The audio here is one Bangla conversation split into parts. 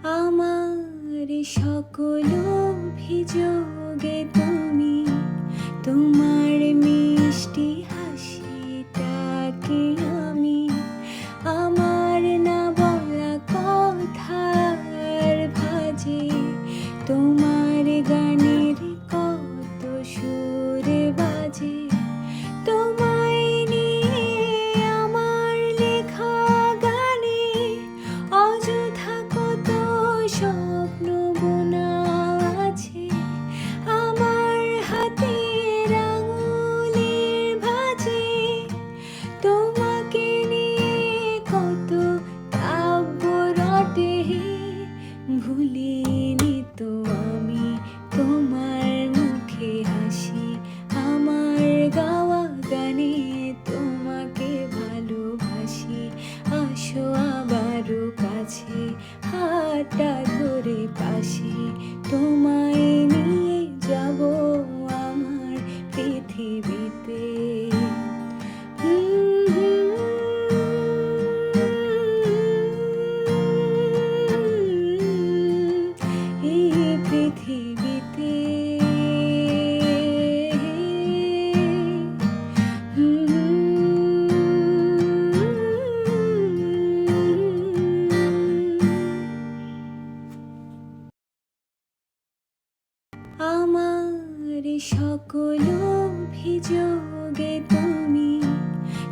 আমার সকল অভিযোগে তুমি তোমার মিষ্টি হাসিটাকে আমি আমার না বলা কথার ভাজে তোমার গানের কত সুরে বাজে তোমায় নিয়ে আমার লেখা গানে অযথা কত স্বপ্ন বোনা আছে আমার হাতের আঙুলের ভাঁজে তোমাকে নিয়ে কত কাব্য রটে ভুলিনি তো আমি তোমার মুখে হাসি আমার গাওয়া গানে তোমাকে ভালোবাসি আসো আবারও কাছে হাতটা ধরে পাশে তোমায় নিয়ে যাব আমার পৃথিবীতে এই পৃথিবীতে আমার সকল অভিযোগে তুমি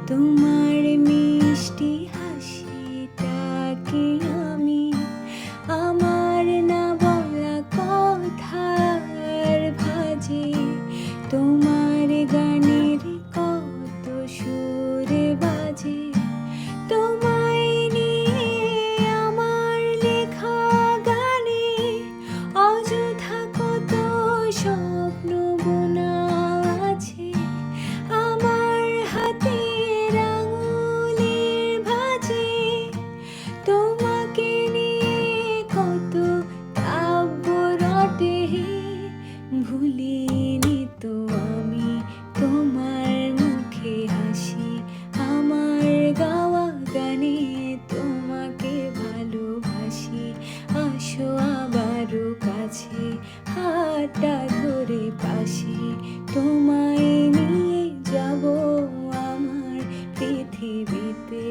তোমার মিষ্টি হাসিটাকে আমি আমার না বলা কথার ভাজে তোমার গানের কত সুরে বাজে তোমায় নিয়ে আমার লেখা গানে অযথা কত স্বপ্ন বোনা আছে আমার হাতের আঙুলের ভাঁজে তোমাকে নিয়ে কত কাব্য রটে ভুলিনি তো আমি তোমার মুখে হাসি আমার গাওয়া গানে তোমাকে ভালোবাসি আসো আবারও কাছে হাতটা ধরে পাশে তোমায় নিয়ে যাব আমার পৃথিবীতে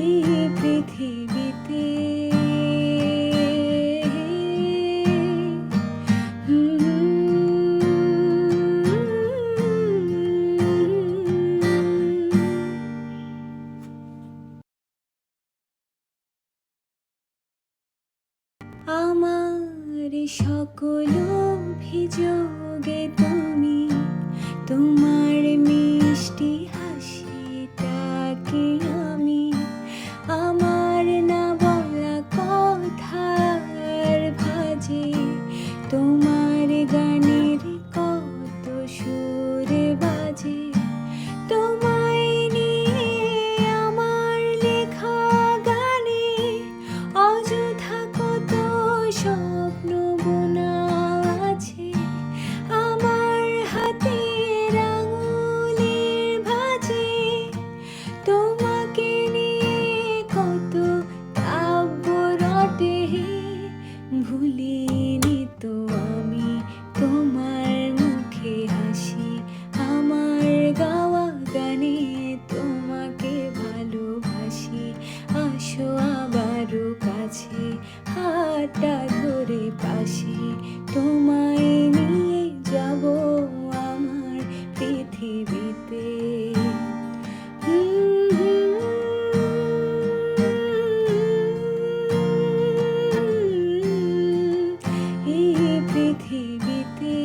এই পৃথিবীতে আমার সকল অভিযোগে তুমি তোমার মিষ্টি হাসিটাকে আমি আমার না বলা কথার ভাজে তোমার গানের কত সুরে বাজে তোমায় নিয়ে আমার লেখা গানে অযথা কত স্বপ্ন বোনা আছে আমার হাতের আঙুলের ভাঁজে তোমাকে নিয়ে কত কাব্য রটে ভুলিনি তো আমি তোমার মুখে হাসি আমার গাওয়া গানে তোমাকে ভালোবাসি আসো আবারও কাছে হাতটা ধরে পাশে তোমায় নিয়ে যাব আমার পৃথিবীতে এই পৃথিবীতে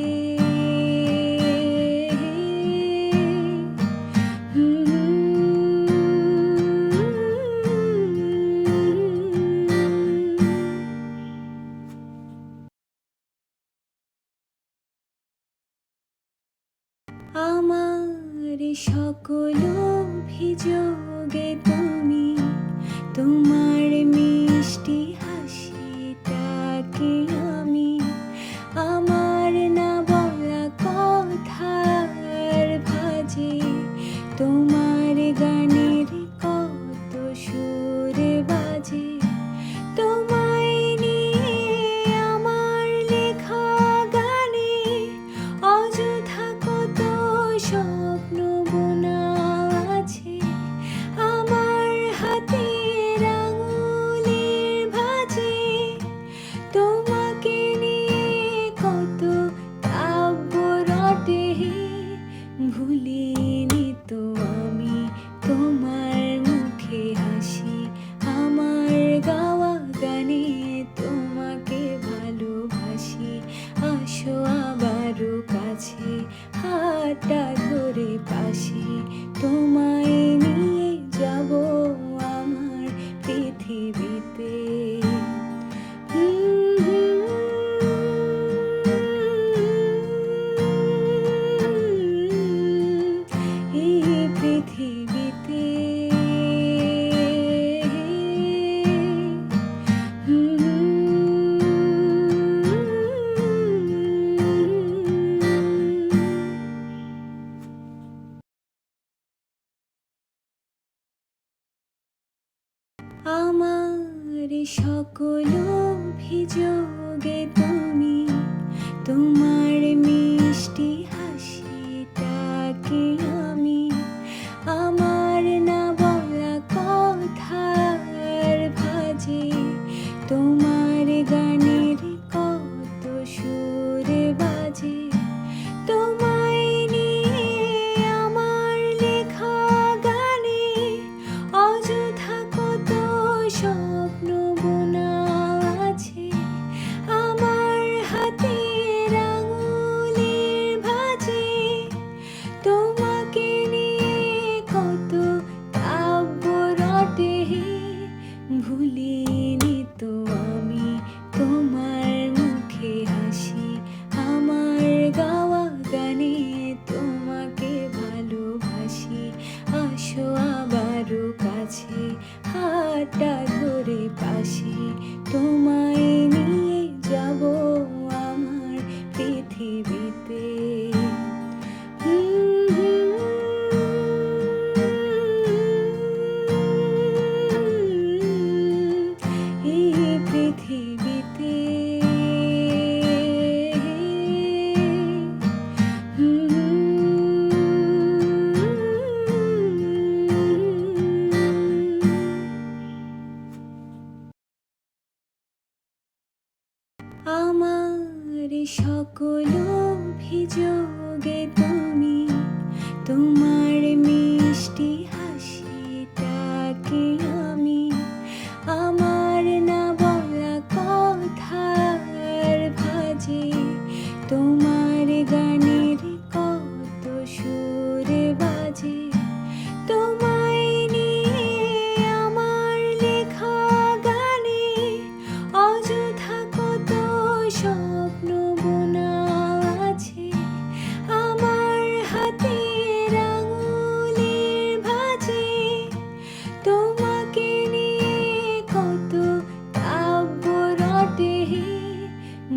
আমার সকল অভিযোগে তুমি তোমার মিষ্টি হাসিটাকে আমি আমার না বলা কথার ধরে পাশে তোমায় নিয়ে যাব আমার পৃথিবীতে। এই পৃথিবীতে আমার সকল অভিযোগে তুমি, তোমার মিষ্টি হাসিটাকে আমি আমার না বলা কথার ভাজে তোমার গানের কত সুরে বাজে। তোমায় নিয়ে আমার লেখা গানে অযথা কত স্বপ্ন বোনা আছে আমার হাতের আঙুলের ভাঁজে। তোমাকে নিয়ে কত কাব্য রটে ভুলিনি তো আমি তোমার মুখে হাসি আমার গাওয়া গানে তোমাকে ভালোবাসি। আসো আবারও কাছে হাতটা ধরে পাশে তোমায় নিয়ে যাব আমার পৃথিবীতে। এই পৃথিবীতে আমার সকল অভিযোগে তুমি, তোমার মিষ্টি হাসিটাকে আমি আমার না বলা কথার ভাজে তোমার গানের কত সুরে বাজে। তোমায় নিয়ে আমার লেখা গানে অযথা কত স্বপ্ন বোনা আছে আমার হাতের আঙুলের ভাঁজে। তোমাকে নিয়ে কত কাব্য রটে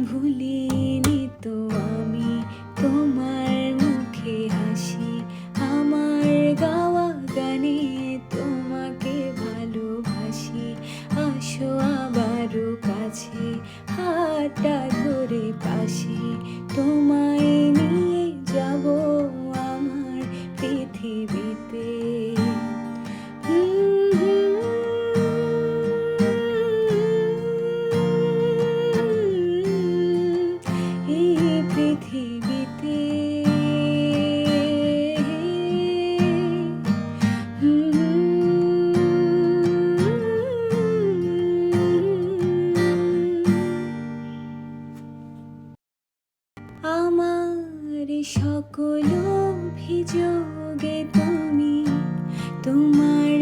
ভুলিনি তো আমি তোমার মুখে হাসি আমার গাওয়া গানে তোমাকে ভালোবাসি। আসো আবারও কাছে হাতটা ধরে পাশে তোমায় নিয়ে যাব আমার পৃথিবীতে। এই পৃথিবীতে আমার সকল অভিযোগে তুমি, তোমার